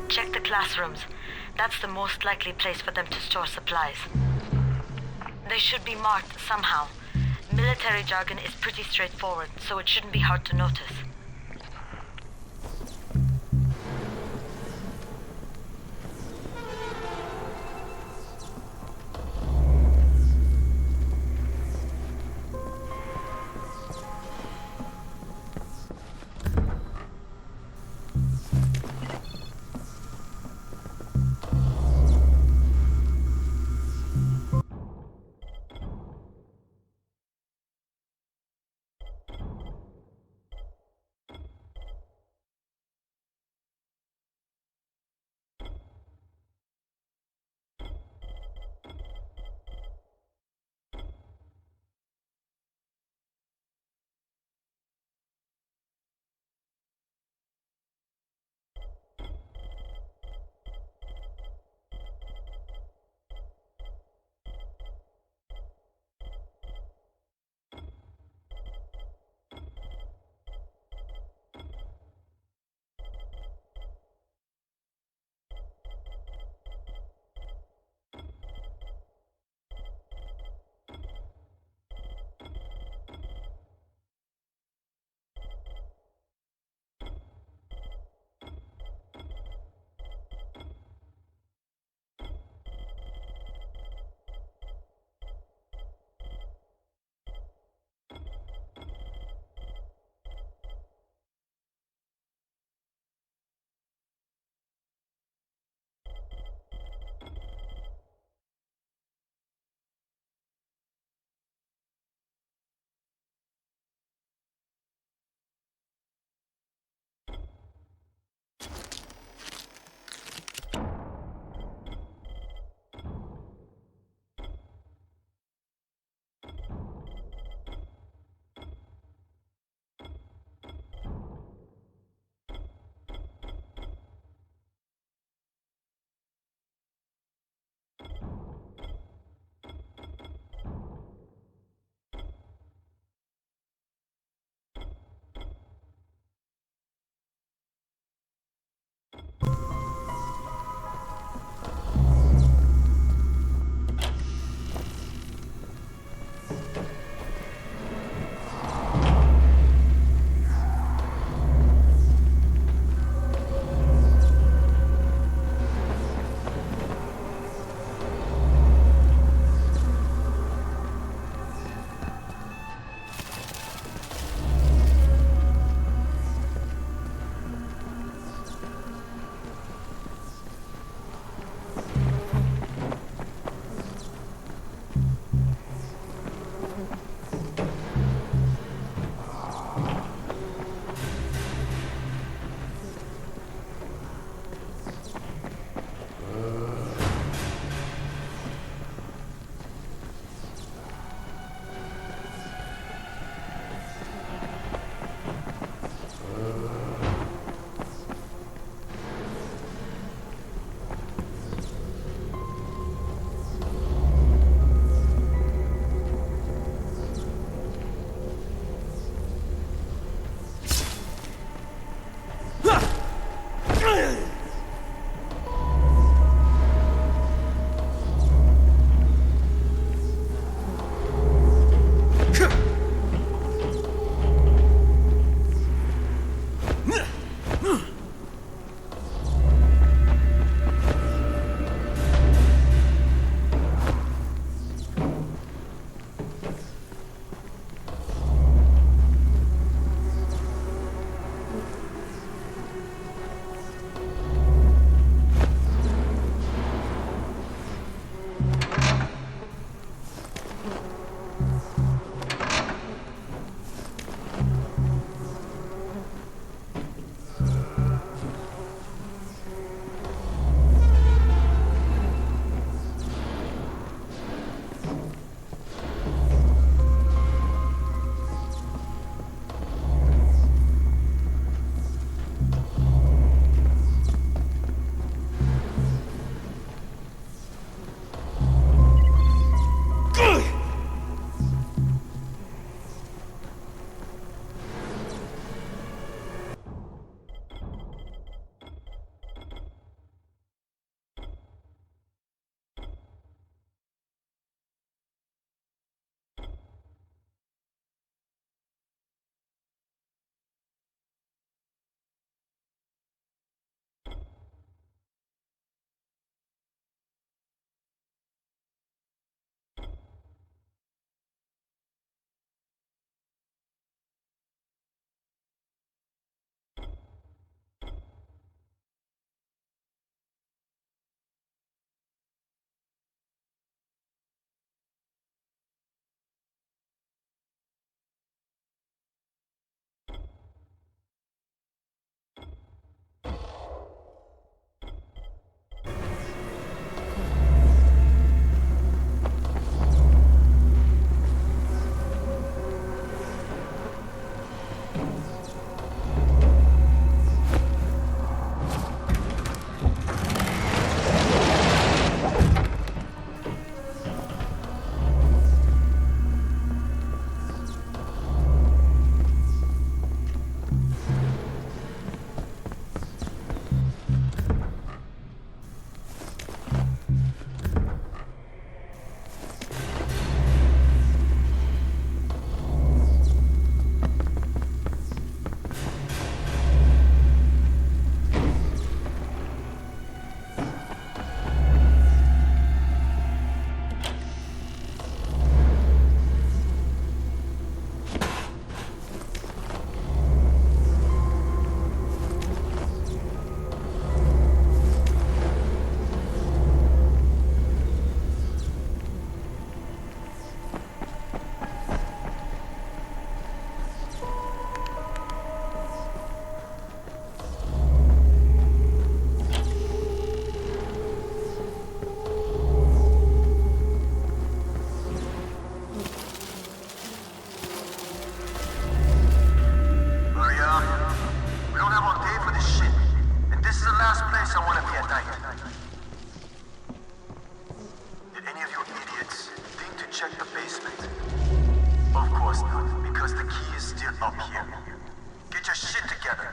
Check the classrooms. That's the most likely place for them to store supplies. They should be marked somehow. Military jargon is pretty straightforward, so it shouldn't be hard to notice. place I want to be at night. Did any of you idiots think to check the basement? Of course not, because the key is still up here. Get your shit together.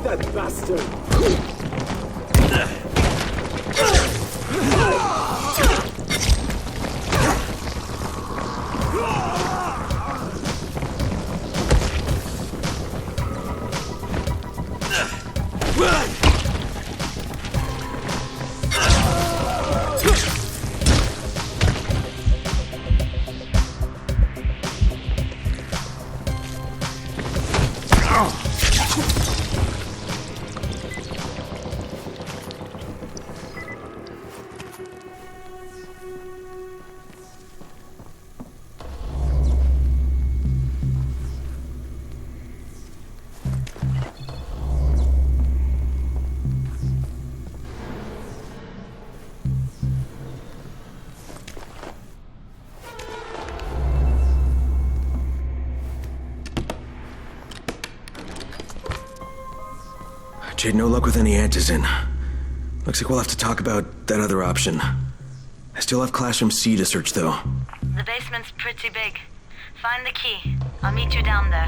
That bastard! Jade, no luck with any Antizin. Looks like we'll have to talk about that other option. I still have Classroom C to search, though. The basement's pretty big. Find the key. I'll meet you down there.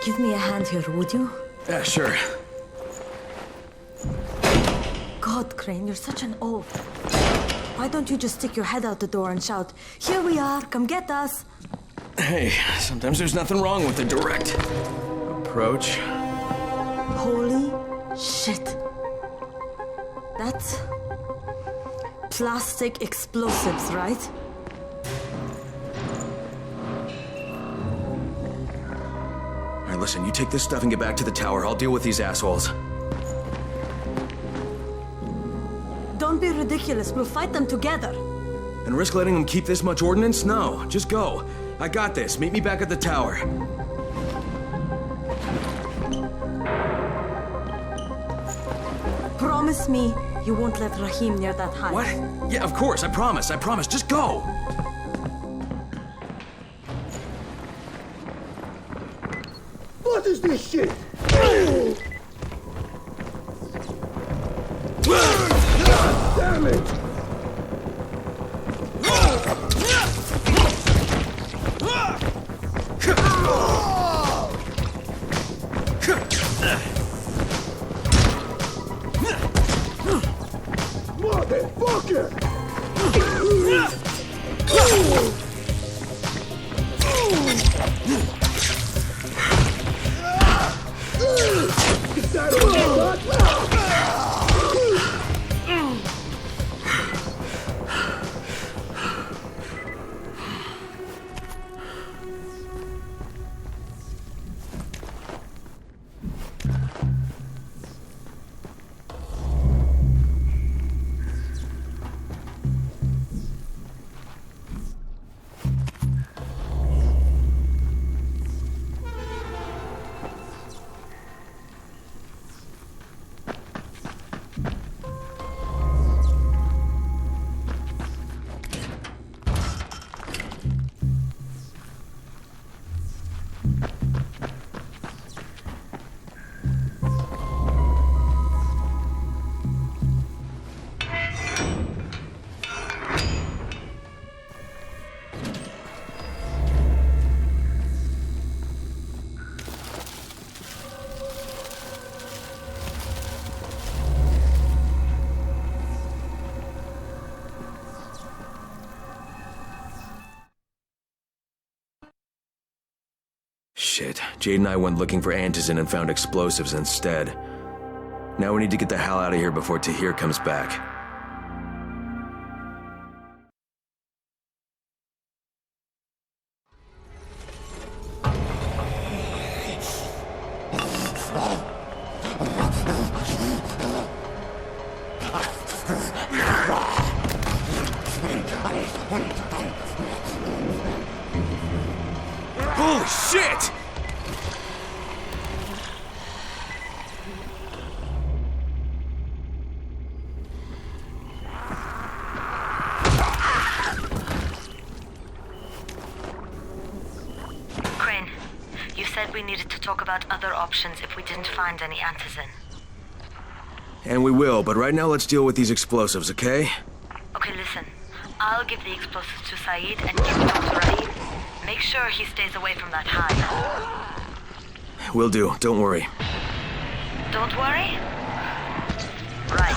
Give me a hand here, would you? Yeah, sure. God, Crane, you're such an oaf. Why don't you just stick your head out the door and shout, "Here we are, come get us"? Hey, sometimes there's nothing wrong with a direct approach. Holy shit. That's plastic explosives, right? All right, listen, you take this stuff and get back to the tower. I'll deal with these assholes. Don't be ridiculous. We'll fight them together. And risk letting them keep this much ordnance? No, just go. I got this. Meet me back at the tower. Promise me you won't let Rahim near that hive. What? Yeah, of course. I promise. I promise. Just go. What is this shit? Damn it! Motherfucker! Is that all? Shit. Jade and I went looking for antizin and found explosives instead. Now we need to get the hell out of here before Tahir comes back. Holy shit! Crane, you said we needed to talk about other options if we didn't find any antizin. And we will, but right now let's deal with these explosives, okay? Okay, listen. I'll give the explosives to Saeed and give them to Rahim. Make sure he stays away from that hive. Will do, don't worry. Don't worry? Right.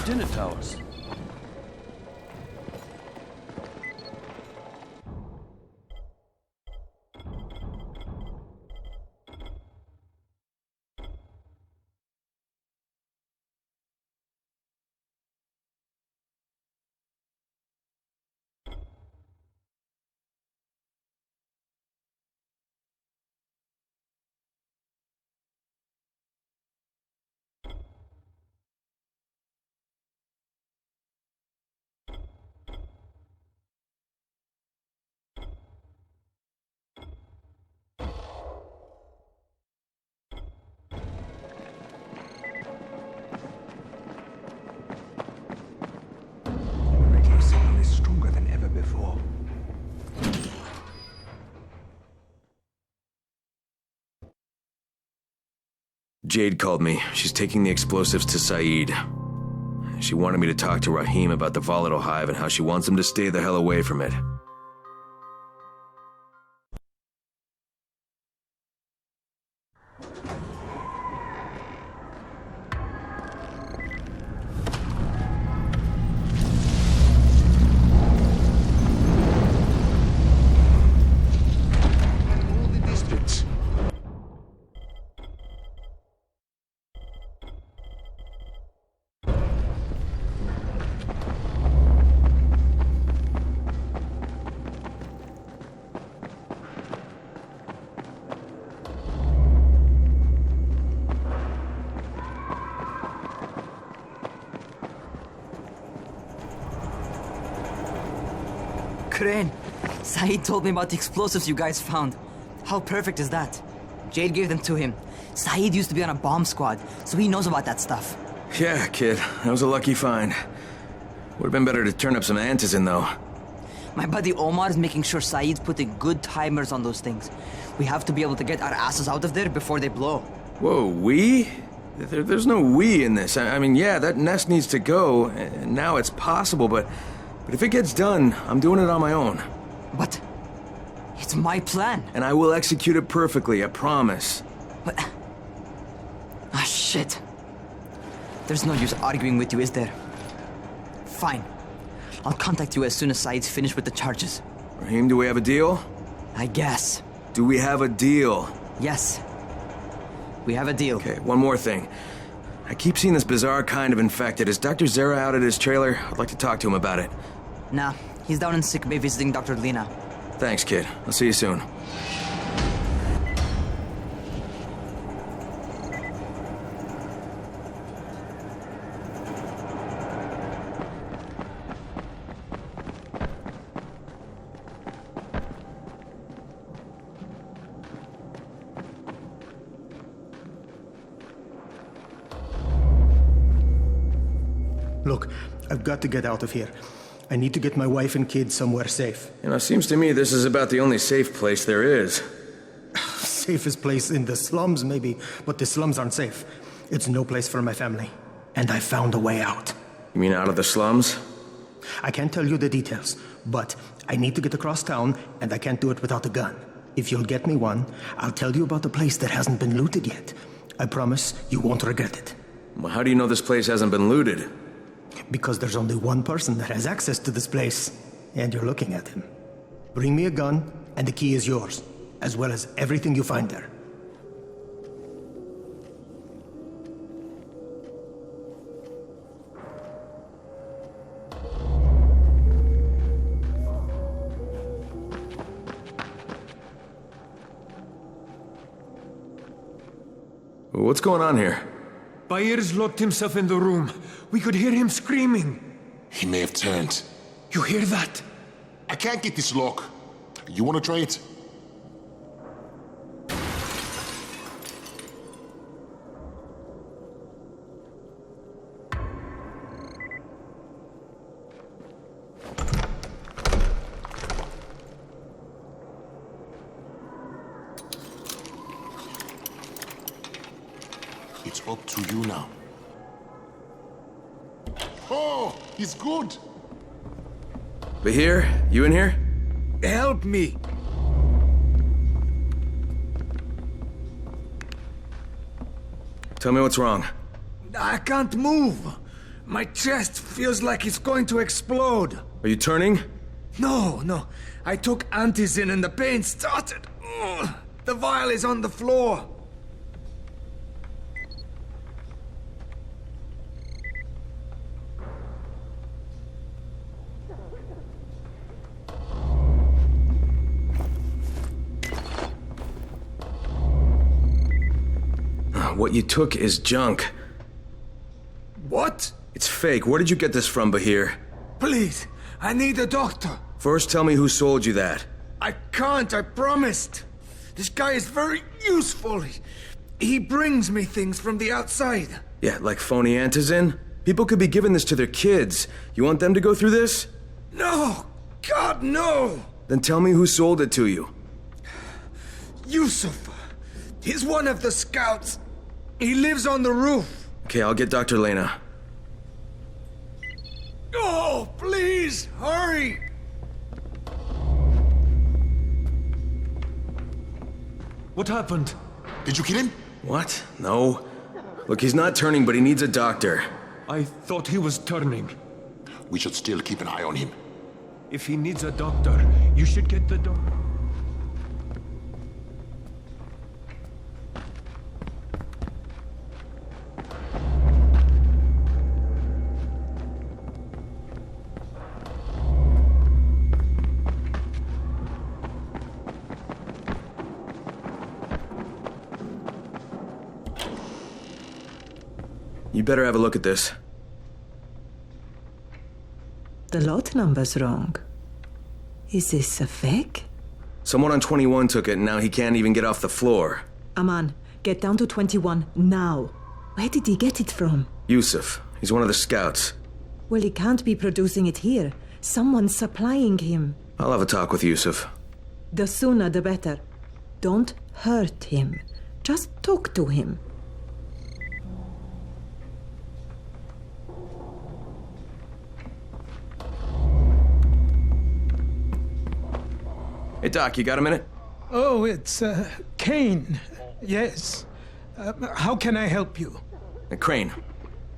antenna towers. Jade called me. She's taking the explosives to Saeed. She wanted me to talk to Rahim about the volatile hive and how she wants him to stay the hell away from it. Crane, Saeed told me about the explosives you guys found. How perfect is that? Jade gave them to him. Saeed used to be on a bomb squad, so he knows about that stuff. Yeah, kid. That was a lucky find. Would've been better to turn up some antizin, though. My buddy Omar is making sure Saeed's putting good timers on those things. We have to be able to get our asses out of there before they blow. Whoa, we? There's no we in this. I mean, yeah, that nest needs to go, and now it's possible, but if it gets done, I'm doing it on my own. But it's my plan. And I will execute it perfectly, I promise. But... ah, shit. There's no use arguing with you, is there? Fine. I'll contact you as soon as Saeed's finished with the charges. Rahim, do we have a deal? I guess. Do we have a deal? Yes. We have a deal. Okay, one more thing. I keep seeing this bizarre kind of infected. Is Dr. Zera out at his trailer? I'd like to talk to him about it. Nah, he's down in sick bay visiting Dr. Lena. Thanks, kid. I'll see you soon. Look, I've got to get out of here. I need to get my wife and kids somewhere safe. You know, seems to me this is about the only safe place there is. Safest place in the slums, maybe, but the slums aren't safe. It's no place for my family. And I found a way out. You mean out of the slums? I can't tell you the details, but I need to get across town, and I can't do it without a gun. If you'll get me one, I'll tell you about a place that hasn't been looted yet. I promise you won't regret it. Well, how do you know this place hasn't been looted? Because there's only one person that has access to this place, and you're looking at him. Bring me a gun, and the key is yours, as well as everything you find there. What's going on here? Bayer's locked himself in the room. We could hear him screaming. He may have turned. You hear that? I can't get this lock. You want to try it? It's up to you now. Oh, he's good. Bahir, you in here? Help me! Tell me what's wrong. I can't move. My chest feels like it's going to explode. Are you turning? No. I took antizin and the pain started. Ugh. The vial is on the floor. What you took is junk. What? It's fake. Where did you get this from, Bahir? Please, I need a doctor. First, tell me who sold you that. I can't, I promised. This guy is very useful. He brings me things from the outside. Yeah, like phony antizin? People could be giving this to their kids. You want them to go through this? No! God, no! Then tell me who sold it to you. Yusuf. He's one of the scouts. He lives on the roof. Okay, I'll get Dr. Lena. Oh, please, hurry! What happened? Did you kill him? What? No. Look, he's not turning, but he needs a doctor. I thought he was turning. We should still keep an eye on him. If he needs a doctor, you should get the doctor. You better have a look at this. The lot number's wrong. Is this a fake? Someone on 21 took it, and now he can't even get off the floor. Aman, get down to 21 now. Where did he get it from? Yusuf. He's one of the scouts. Well, he can't be producing it here. Someone's supplying him. I'll have a talk with Yusuf. The sooner the better. Don't hurt him. Just talk to him. Hey, Doc, you got a minute? Oh, it's, Kane. Yes. How can I help you? Crane.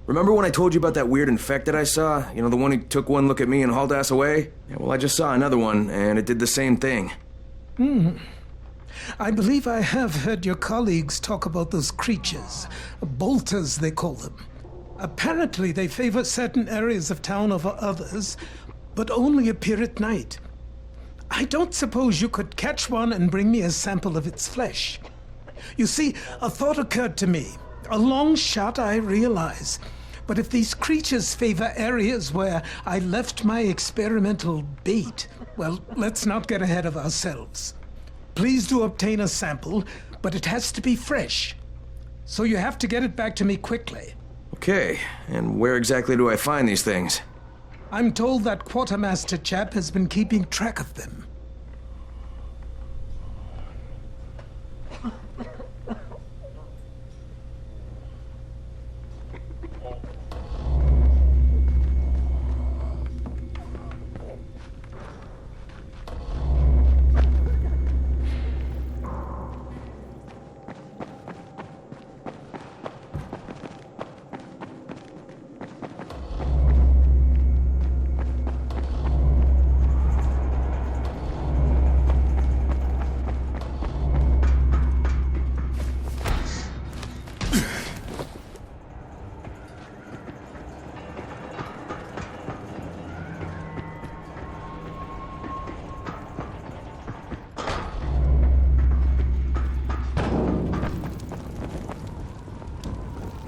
Remember when I told you about that weird infected I saw? You know, the one who took one look at me and hauled ass away? Yeah, well, I just saw another one, and it did the same thing. I believe I have heard your colleagues talk about those creatures. Bolters, they call them. Apparently, they favor certain areas of town over others, but only appear at night. I don't suppose you could catch one and bring me a sample of its flesh. You see, a thought occurred to me. A long shot, I realize. But if these creatures favor areas where I left my experimental bait, well, let's not get ahead of ourselves. Please do obtain a sample, but it has to be fresh. So you have to get it back to me quickly. Okay, and where exactly do I find these things? I'm told that quartermaster chap has been keeping track of them.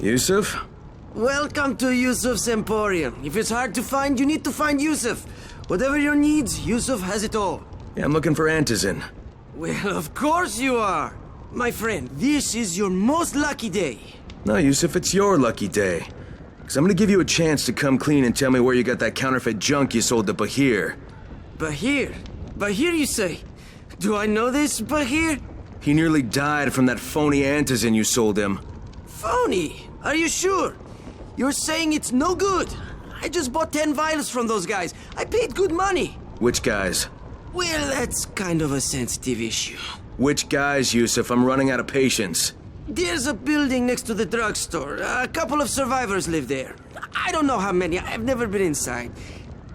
Yusuf? Welcome to Yusuf's Emporium. If it's hard to find, you need to find Yusuf. Whatever your needs, Yusuf has it all. Yeah, I'm looking for antizin. Well, of course you are. My friend, this is your most lucky day. No, Yusuf, it's your lucky day. Because I'm going to give you a chance to come clean and tell me where you got that counterfeit junk you sold to Bahir. Bahir? Bahir, you say? Do I know this Bahir? He nearly died from that phony antizin you sold him. Phony? Are you sure? You're saying it's no good? I just bought 10 vials from those guys. I paid good money. Which guys? Well, that's kind of a sensitive issue. Which guys, Yusuf? I'm running out of patience. There's a building next to the drugstore. A couple of survivors live there. I don't know how many. I've never been inside.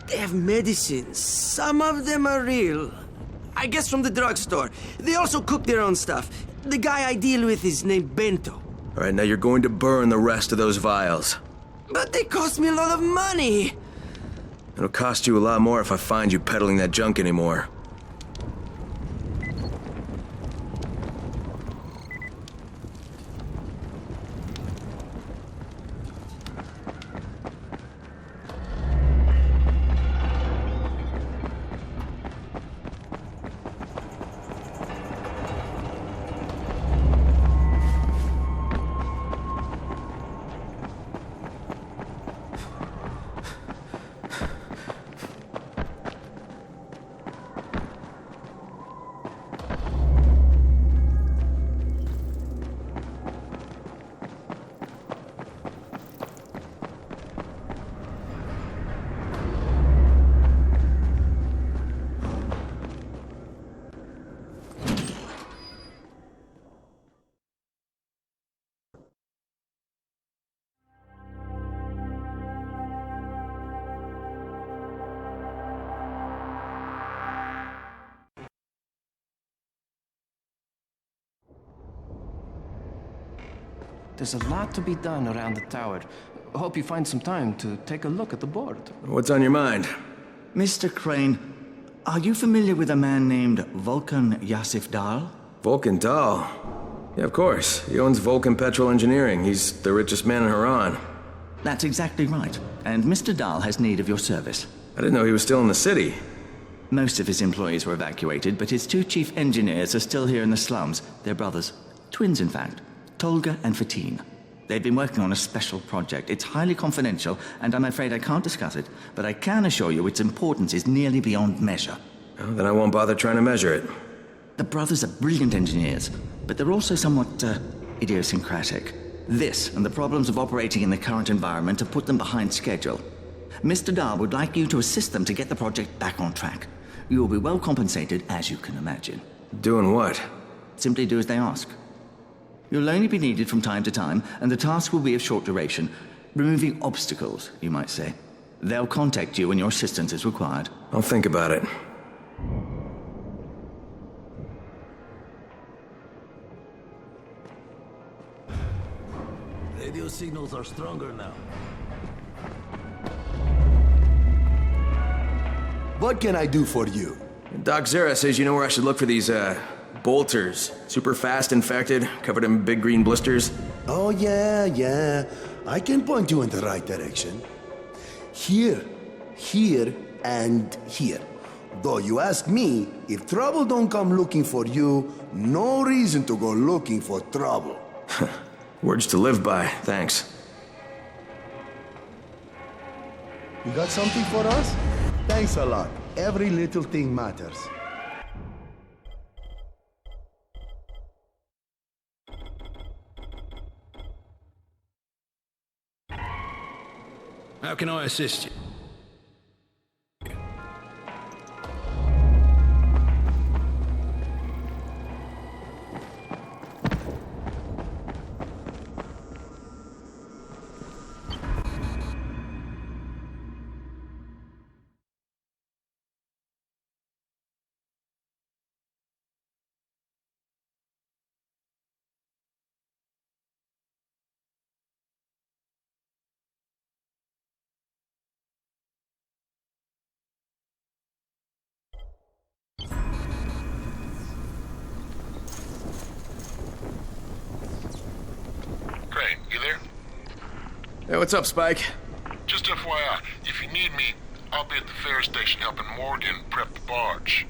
They have medicines. Some of them are real. I guess from the drugstore. They also cook their own stuff. The guy I deal with is named Bento. All right, now you're going to burn the rest of those vials. But they cost me a lot of money. It'll cost you a lot more if I find you peddling that junk anymore. There's a lot to be done around the tower. Hope you find some time to take a look at the board. What's on your mind? Mr. Crane, are you familiar with a man named Vulcan Yasif Dahl? Vulcan Dahl? Yeah, of course. He owns Vulcan Petrol Engineering. He's the richest man in Haran. That's exactly right. And Mr. Dahl has need of your service. I didn't know he was still in the city. Most of his employees were evacuated, but his 2 chief engineers are still here in the slums. They're brothers. Twins, in fact. Tolga and Fatin. They've been working on a special project. It's highly confidential, and I'm afraid I can't discuss it, but I can assure you its importance is nearly beyond measure. Well, then I won't bother trying to measure it. The brothers are brilliant engineers, but they're also somewhat, idiosyncratic. This, and the problems of operating in the current environment, have put them behind schedule. Mr. Dahl would like you to assist them to get the project back on track. You will be well compensated, as you can imagine. Doing what? Simply do as they ask. You'll only be needed from time to time, and the task will be of short duration. Removing obstacles, you might say. They'll contact you when your assistance is required. I'll think about it. Radio signals are stronger now. What can I do for you? Doc Zera says you know where I should look for these, bolters. Super fast infected, covered in big green blisters. Oh, yeah. I can point you in the right direction. Here, and here. Though you ask me, if trouble don't come looking for you, no reason to go looking for trouble. Words to live by, thanks. You got something for us? Thanks a lot. Every little thing matters. How can I assist you? Crane, you there? Hey, what's up, Spike? Just FYI, if you need me, I'll be at the ferry station helping Morgan prep the barge.